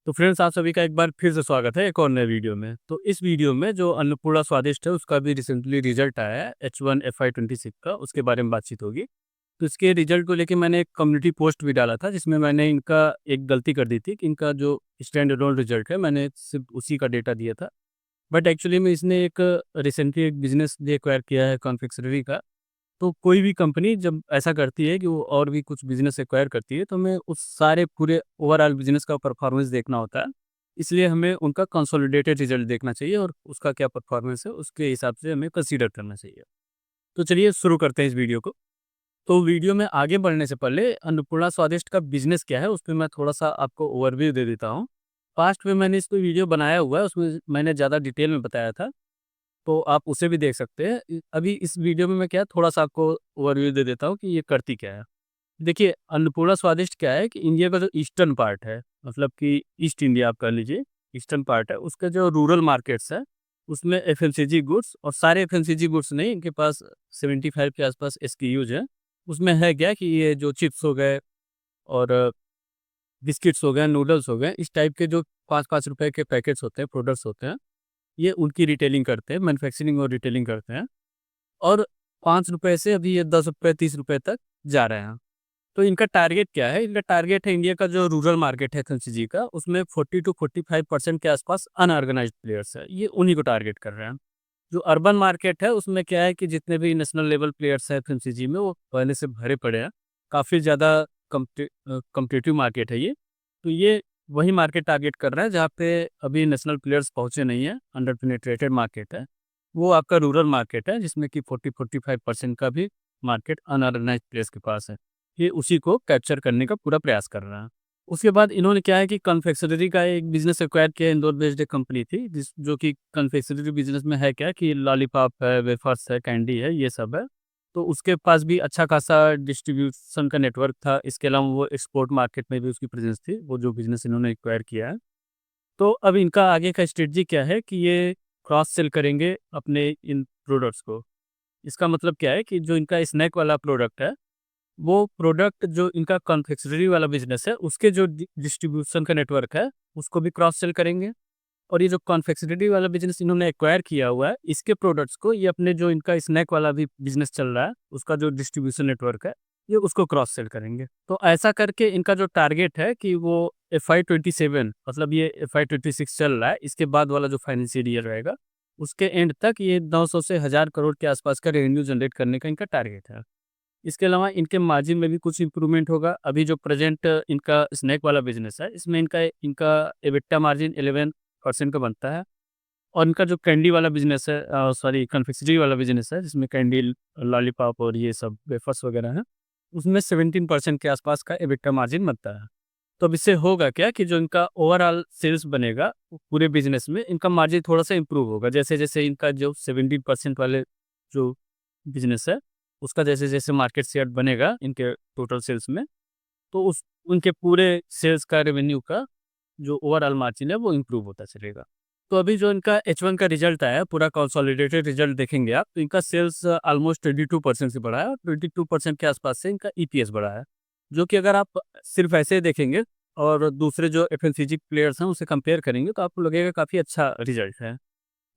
तो फ्रेंड्स, आप सभी का एक बार फिर से स्वागत है एक और नए वीडियो में। तो इस वीडियो में जो अन्नपूर्णा स्वादिष्ट है उसका भी रिसेंटली रिजल्ट आया है H1FY26 का, उसके बारे में बातचीत होगी। तो इसके रिजल्ट को लेके मैंने एक कम्युनिटी पोस्ट भी डाला था जिसमें मैंने इनका एक गलती कर दी थी कि इनका जो स्टैंड अलोन रिजल्ट है मैंने सिर्फ उसी का डेटा दिया था। बट एक्चुअली में इसने एक रिसेंटली एक बिजनेस भी एक्वायर किया है कॉन्फेक्शनरी का। तो कोई भी कंपनी जब ऐसा करती है कि वो और भी कुछ बिज़नेस एक्वायर करती है, तो हमें उस सारे पूरे ओवरऑल बिज़नेस का परफॉर्मेंस देखना होता है। इसलिए हमें उनका कंसोलिडेटेड रिज़ल्ट देखना चाहिए और उसका क्या परफॉर्मेंस है, उसके हिसाब से हमें कंसीडर करना चाहिए। तो चलिए शुरू करते हैं इस वीडियो को। तो वीडियो में आगे बढ़ने से पहले अन्नपूर्णा स्वादिष्ट का बिज़नेस क्या है, उसपे मैं थोड़ा-सा आपको ओवरव्यू दे देता हूँ। पास्ट में मैंने इसको वीडियो बनाया हुआ है, उसमें मैंने ज़्यादा डिटेल में बताया था। तो आप उसे भी देख सकते हैं। अभी इस वीडियो में मैं क्या थोड़ा-सा आपको ओवरव्यू दे देता हूँ कि ये करती क्या है। देखिए, अन्नपूर्णा स्वादिष्ट क्या है कि इंडिया का जो ईस्टर्न पार्ट है, मतलब कि ईस्ट इंडिया आप कह लीजिए, ईस्टर्न पार्ट है, उसका जो रूरल मार्केट्स है, उसमें एफएमसीजी गुड्स और सारे एफएमसीजी गुड्स नहीं, इनके पास 75 के आसपास एसकेयूज़ हैं। उसमें है क्या कि ये जो चिप्स हो गए और बिस्किट्स हो गए, नूडल्स हो गए, इस टाइप के जो 5-5 रुपए के पैकेट्स होते हैं, प्रोडक्ट्स होते हैं, ये उनकी रिटेलिंग करते हैं, मैन्युफैक्चरिंग और रिटेलिंग करते हैं। और ₹5 से अभी ये ₹10, ₹30 तक जा रहे हैं। तो इनका टारगेट क्या है? इनका टारगेट है इंडिया का जो रूरल मार्केट है एफएमसीजी का, उसमें 40 टू 45% के आसपास अनऑर्गेनाइज्ड प्लेयर्स है। ये उन्हीं को टारगेट कर रहे हैं। जो अर्बन मार्केट है, उसमें क्या है कि जितने भी नेशनल लेवल प्लेयर्स हैं एफएमसीजी में, वो पहले से भरे पड़े हैं। काफ़ी ज़्यादा कॉम्पिटिटिव मार्केट है ये। तो ये वही मार्केट टारगेट कर रहा है जहाँ पे अभी नेशनल प्लेयर्स पहुँचे नहीं हैं, अंडर पेनिट्रेटेड मार्केट है। वो आपका रूरल मार्केट है जिसमें कि 40-45% का भी मार्केट अनऑर्गेनाइज्ड प्लेयर्स के पास है। ये उसी को कैप्चर करने का पूरा प्रयास कर रहा है। उसके बाद इन्होंने क्या है कि कन्फेक्शनरी का एक बिज़नेस एक्वायर किया, इंदौर बेस्ड एक कंपनी थी जो कि कन्फेक्शनरी बिज़नेस में है क्या कि लॉलीपॉप है, वेफर्स है, कैंडी है, ये सब है। तो उसके पास भी अच्छा खासा डिस्ट्रीब्यूशन का नेटवर्क था। इसके अलावा वो एक्सपोर्ट मार्केट में भी उसकी प्रेज़ेंस थी, वो जो बिज़नेस इन्होंने एक्वायर किया है। तो अब इनका आगे का स्ट्रेटजी क्या है कि ये क्रॉस सेल करेंगे अपने इन प्रोडक्ट्स को। इसका मतलब क्या है कि जो इनका स्नैक वाला प्रोडक्ट है, वो प्रोडक्ट जो इनका कन्फेक्शनरी वाला बिज़नेस है, उसके जो डिस्ट्रीब्यूशन का नेटवर्क है, उसको भी क्रॉस सेल करेंगे। और ये जो कन्फेक्शनरी वाला बिज़नेस इन्होंने एक्वायर किया हुआ है, इसके प्रोडक्ट्स को ये अपने जो इनका स्नैक वाला भी बिज़नेस चल रहा है, उसका जो डिस्ट्रीब्यूशन नेटवर्क है, ये उसको क्रॉस सेल करेंगे। तो ऐसा करके इनका जो टारगेट है कि वो FY27, मतलब ये FY26 चल रहा है, इसके बाद वाला जो फाइनेंशियल ईयर रहेगा, उसके एंड तक ये 900 से 1000 करोड़ के आसपास का रेवेन्यू जनरेट करने का इनका टारगेट है। इसके अलावा इनके मार्जिन में भी कुछ इम्प्रूवमेंट होगा। अभी जो प्रेज़ेंट इनका स्नैक वाला बिज़नेस है, इसमें इनका इनका एबिटा मार्जिन 11% का बनता है। और इनका जो कैंडी वाला बिज़नेस है, सॉरी, कन्फेक्शनरी वाला बिज़नेस है, जिसमें कैंडी, लॉलीपॉप और ये सब वेफर्स वगैरह हैं, उसमें 17% के आसपास का एबिटा मार्जिन बनता है। तो अब इससे होगा क्या कि जो इनका ओवरऑल सेल्स बनेगा, वो पूरे बिज़नेस में इनका मार्जिन थोड़ा-सा इम्प्रूव होगा। जैसे-जैसे इनका जो 17% वाले जो बिज़नेस है, उसका जैसे-जैसे मार्केट शेयर बनेगा इनके टोटल सेल्स में, तो उस उनके पूरे सेल्स का, रेवेन्यू का जो ओवरऑल मार्जिन है, वो इम्प्रूव होता चलेगा। तो अभी जो इनका H1 का रिज़ल्ट आया है, पूरा कंसोलिडेटेड रिज़ल्ट देखेंगे आप, तो इनका सेल्स ऑलमोस्ट 22% से बढ़ा है और 22% के आसपास से इनका ईपीएस बढ़ा है। जो कि अगर आप सिर्फ ऐसे ही देखेंगे और दूसरे जो एफएमसीजी प्लेयर्स हैं, उसे कंपेयर करेंगे, तो आपको लगेगा काफ़ी अच्छा रिज़ल्ट है।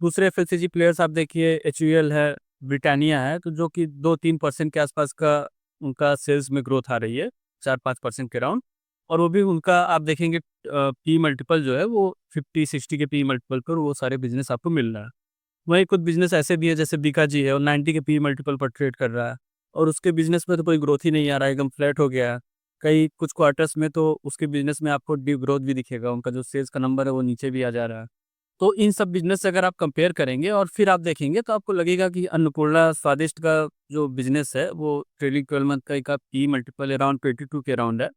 दूसरे एफएमसीजी प्लेयर्स आप देखिए, एचयूएल है, ब्रिटानिया है, तो जो कि 2-3% के आसपास का उनका सेल्स में ग्रोथ आ रही है, 4-5% के अराउंड। और वो भी उनका आप देखेंगे पी मल्टीपल जो है वो 50-60 के पी मल्टीपल पर वो सारे बिज़नेस आपको मिल रहा है। वहीं कुछ बिज़नेस ऐसे भी है जैसे बीकाजी है, वो 90 के पी मल्टीपल पर ट्रेड कर रहा है और उसके बिज़नेस में तो कोई ग्रोथ ही नहीं आ रहा है, एकदम फ्लैट हो गया है। कई कुछ क्वार्टर्स में तो उसके बिज़नेस में आपको डी ग्रोथ भी दिखेगा, उनका जो सेल्स का नंबर है वो नीचे भी आ जा रहा है। तो इन सब बिज़नेस से अगर आप कंपेयर करेंगे और फिर आप देखेंगे, तो आपको लगेगा कि अन्नपूर्णा स्वादिष्ट का जो बिज़नेस है, वो ट्रेलिंग 12 मंथ का एक पी मल्टीपल अराउंड 22 के अराउंड है।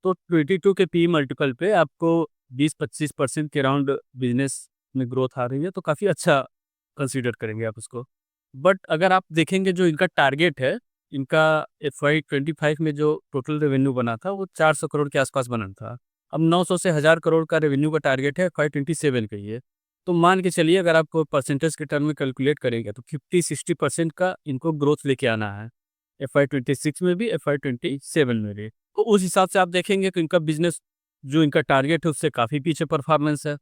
तो 22 के पी मल्टीपल पे आपको 20-25% के अराउंड बिज़नेस में ग्रोथ आ रही है, तो काफ़ी अच्छा कंसीडर करेंगे आप उसको। बट अगर आप देखेंगे जो इनका टारगेट है, इनका FY25 में जो टोटल रेवेन्यू बना था, वो 400 करोड़ के आसपास बना था। अब 900 से 1000 करोड़ का रेवेन्यू का टारगेट है FY27 का ये। तो मान के चलिए, अगर आप परसेंटेज के टर्म में कैलकुलेट करेंगे, तो 50-60% का इनको ग्रोथ लेके आना है, FY26 में भी, FY27 में भी। तो उस हिसाब से आप देखेंगे कि इनका बिज़नेस जो इनका टारगेट है उससे काफ़ी पीछे परफॉर्मेंस है।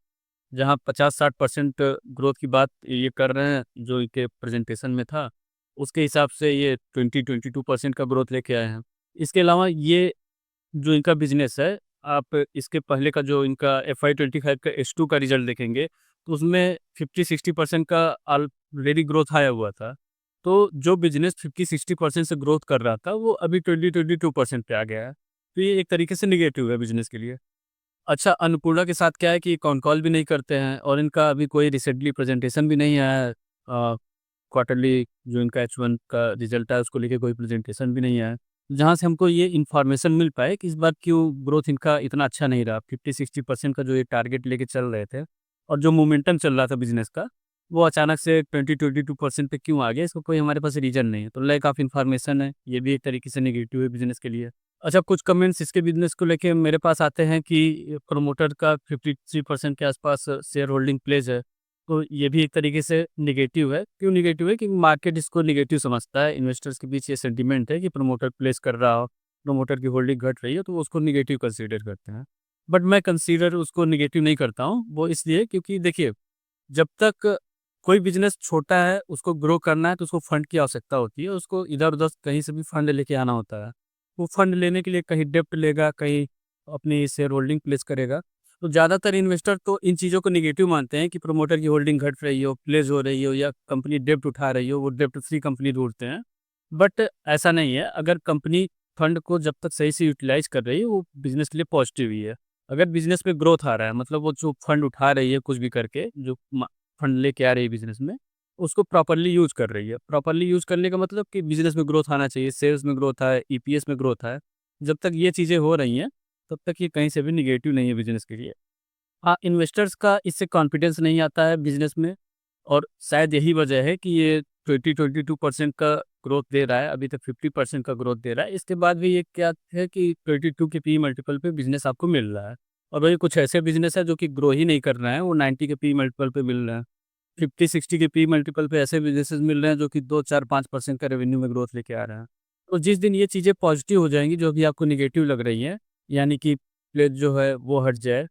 जहाँ 50-60% ग्रोथ की बात ये कर रहे हैं जो इनके प्रेजेंटेशन में था, उसके हिसाब से ये 20-22% का ग्रोथ लेके आए हैं। इसके अलावा ये जो इनका बिज़नेस है, आप इसके पहले का जो इनका FY 25 का H2 का रिज़ल्ट देखेंगे, तो उसमें 50-60% का ऑलरेडी ग्रोथ आया हुआ था। तो जो बिज़नेस 50-60% से ग्रोथ कर रहा था, वो अभी 20-22% पे आ गया है। तो ये एक तरीके से नेगेटिव है बिज़नेस के लिए। अच्छा, अन्नपूर्णा के साथ क्या है कि कॉन कॉल भी नहीं करते हैं और इनका अभी कोई रिसेंटली प्रेजेंटेशन भी नहीं आया है। क्वार्टरली जो इनका H1 का रिजल्ट है उसको लेके कोई प्रेजेंटेशन भी नहीं आया है। जहाँ से हमको ये इन्फॉर्मेशन मिल पाए कि इस बार क्यों ग्रोथ इनका इतना अच्छा नहीं रहा। 50-60% का जो ये टारगेट लेके चल रहे थे और जो मोमेंटम चल रहा था बिज़नेस का, वो अचानक से 20-22% पे क्यों आ गया, इसका कोई हमारे पास रीज़न नहीं है। तो लैक ऑफ इन्फॉर्मेशन है, ये भी एक तरीके से नेगेटिव है बिज़नेस के लिए। अच्छा, कुछ कमेंट्स इसके बिज़नेस को लेके मेरे पास आते हैं कि प्रमोटर का 53% के आसपास शेयर होल्डिंग प्लेस है। तो ये भी एक तरीके से नेगेटिव है। क्यों नेगेटिव है? कि मार्केट इसको नेगेटिव समझता है। इन्वेस्टर्स के बीच ये सेंटीमेंट है कि प्रमोटर प्लेस कर रहा हो, प्रमोटर की होल्डिंग घट रही है, तो वो उसको नेगेटिव कंसीडर करते हैं। बट मैं कंसीडर उसको नेगेटिव नहीं करता हूँ। वो इसलिए क्योंकि देखिए, जब तक कोई बिज़नेस छोटा है, उसको ग्रो करना है, तो उसको फंड की आवश्यकता होती है। उसको इधर-उधर कहीं से भी फंड लेके आना होता है। वो फंड लेने के लिए कहीं डेब्ट लेगा, कहीं अपनी शेयर होल्डिंग प्लेस करेगा। तो ज़्यादातर इन्वेस्टर तो इन चीज़ों को नेगेटिव मानते हैं कि प्रमोटर की होल्डिंग घट रही हो, प्लेस हो रही हो या कंपनी डेब्ट उठा रही हो, वो डेब्ट फ्री कंपनी ढूँढते हैं। बट ऐसा नहीं है, अगर कंपनी फंड को जब तक सही से यूटिलाइज़ कर रही है, वो बिज़नेस के लिए पॉजिटिव ही है। अगर बिज़नेस में ग्रोथ आ रहा है, मतलब वो जो फंड उठा रही है कुछ भी करके, जो फंड लेके आ रही है बिज़नेस में, उसको प्रॉपर्ली यूज़ कर रही है। प्रॉपर्ली यूज़ करने का मतलब कि बिज़नेस में ग्रोथ आना चाहिए, सेल्स में ग्रोथ आए, EPS में ग्रोथ आए। जब तक ये चीज़ें हो रही हैं, तब तक ये कहीं से भी नेगेटिव नहीं है बिज़नेस के लिए। हाँ, इन्वेस्टर्स का इससे कॉन्फिडेंस नहीं आता है बिज़नेस में और शायद यही वजह है कि ये 20-22% का ग्रोथ दे रहा है, अभी तक 50% का ग्रोथ दे रहा है। इसके बाद भी ये क्या है कि 22 के पी मल्टीपल पे बिज़नेस आपको मिल रहा है और वही कुछ ऐसे बिज़नेस है जो कि ग्रो ही नहीं कर रहे हैं, वो 90 के पी मल्टीपल पे मिल रहे हैं। 50-60 के पी मल्टीपल पे ऐसे बिज़नेसेस मिल रहे हैं जो कि 2, 4, 5% का रेवेन्यू में ग्रोथ लेके आ रहे हैं। तो जिस दिन ये चीज़ें पॉज़िटिव हो जाएँगी, जो भी आपको नेगेटिव लग रही हैं, यानी कि प्लेस जो है वो हट जाए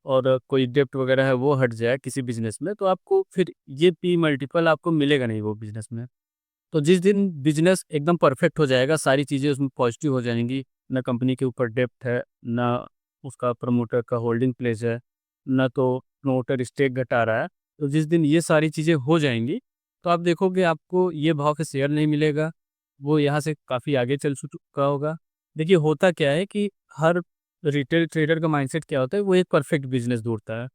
और कोई डेब्ट वगैरह है वो हट जाए किसी बिज़नेस में, तो आपको फिर ये पी मल्टीपल आपको मिलेगा नहीं वो बिज़नेस में। तो जिस दिन बिज़नेस एकदम परफेक्ट हो जाएगा, सारी चीज़ें उसमें पॉजिटिव हो जाएँगी, ना कंपनी के ऊपर डेब्ट है, ना उसका प्रमोटर का होल्डिंग प्लेस है, ना तो प्रमोटर स्टेक घटा रहा है। तो जिस दिन ये सारी चीज़ें हो जाएँगी, तो आप देखोगे आपको ये भाव का शेयर नहीं मिलेगा, वो यहाँ से काफ़ी आगे चल चुका होगा। देखिए, होता क्या है कि हर रिटेल ट्रेडर का माइंडसेट क्या होता है, वो एक परफेक्ट बिज़नेस ढूँढता है।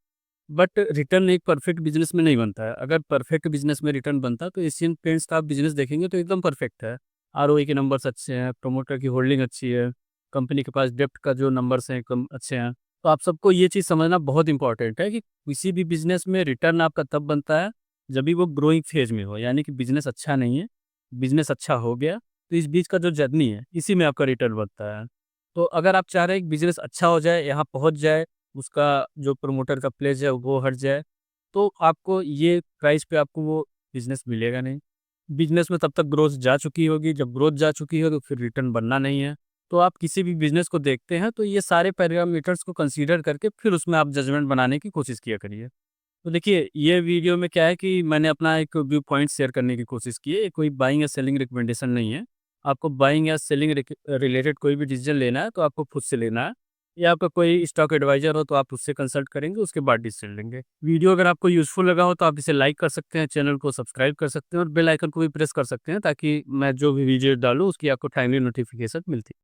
बट रिटर्न एक परफेक्ट बिज़नेस में नहीं बनता है। अगर परफेक्ट बिज़नेस में रिटर्न बनता तो एशियन पेंट्स का आप बिज़नेस देखेंगे तो एकदम परफेक्ट है। ROE के नंबर्स अच्छे हैं, प्रमोटर की होल्डिंग अच्छी है, कंपनी के पास डेब्ट का जो नंबर्स हैं एकदम अच्छे हैं। तो आप सबको ये चीज़ समझना बहुत इंपॉर्टेंट है कि किसी भी बिज़नेस में रिटर्न आपका तब बनता है जब भी वो ग्रोइंग फेज़ में हो, यानी कि बिज़नेस अच्छा नहीं है, बिज़नेस अच्छा हो गया, तो इस बीच का जो जर्नी है, इसी में आपका रिटर्न बनता है। तो अगर आप चाह रहे हैं कि बिज़नेस अच्छा हो जाए, यहाँ पहुँच जाए, उसका जो प्रमोटर का प्लेस है वो हट जाए, तो आपको ये प्राइस पे आपको वो बिज़नेस मिलेगा नहीं। बिज़नेस में तब तक ग्रोथ जा चुकी होगी, जब ग्रोथ जा चुकी है तो फिर रिटर्न बनना नहीं है। तो आप किसी भी बिज़नेस को देखते हैं तो ये सारे पैरामीटर्स को कंसीडर करके फिर उसमें आप जजमेंट बनाने की कोशिश किया करिए। तो देखिए, ये वीडियो में क्या है कि मैंने अपना एक व्यू पॉइंट शेयर करने की कोशिश की है, ये कोई बाइंग या सेलिंग रिकमेंडेशन नहीं है। आपको बाइंग या सेलिंग रिलेटेड कोई भी डिसीजन लेना है तो आपको खुद से लेना है, या आपका कोई स्टॉक एडवाइज़र हो तो आप उससे कंसल्ट करेंगे, उसके बाद डिसीजन लेंगे। वीडियो अगर आपको यूज़फुल लगा हो तो आप इसे लाइक कर सकते हैं, चैनल को सब्सक्राइब कर सकते हैं और बेल आइकन को भी प्रेस कर सकते हैं ताकि मैं जो भी वीडियो डालूँ उसकी आपको टाइमली नोटिफ़िकेशन मिलती